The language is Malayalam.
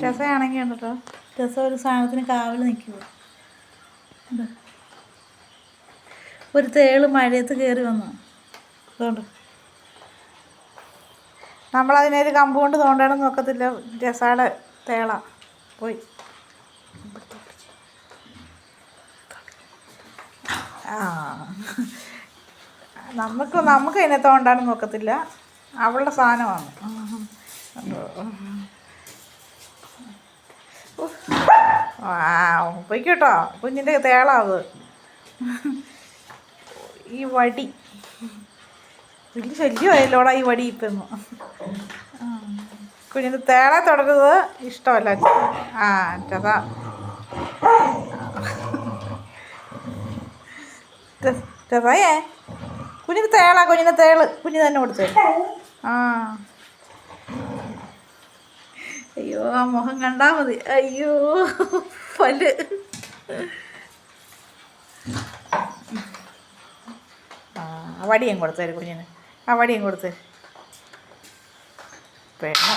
രസമാണെങ്കിൽ ഉണ്ടോ, രസം ഒരു സാധനത്തിന് കാവൽ നിൽക്കുക. ഒരു തേള് മഴയത്ത് കയറി വന്നു. അതുകൊണ്ട് നമ്മളതിനൊരു കമ്പ് കൊണ്ട് തോണ്ടാനും നോക്കത്തില്ല. രസയുടെ തേള പോയി. ആ നമുക്ക് അതിനെ തോണ്ടാനും നോക്കത്തില്ല. അവളുടെ സാധനമാണ്. പൊയ്ക്കോട്ടോ, കുഞ്ഞിൻ്റെ തേളാവ്. ഈ വടി വലിയ ശല്യമായല്ലോടാ ഈ വടി. ഇപ്പം കുഞ്ഞിൻ്റെ തേളെ തുടരുന്നത് ഇഷ്ടമല്ല. ചതാ ചതായേ കുഞ്ഞിൻ്റെ തേളാ, കുഞ്ഞിൻ്റെ തേള് കുഞ്ഞ് തന്നെ കൊടുത്തേ. അയ്യോ, ആ മുഖം കണ്ടാൽ മതി. അയ്യോ പല്ല്. വടിയും കൊടുത്തേര് കുഞ്ഞിന്. ആ വടിയും കൊടുത്തേ. പെണ്ണ്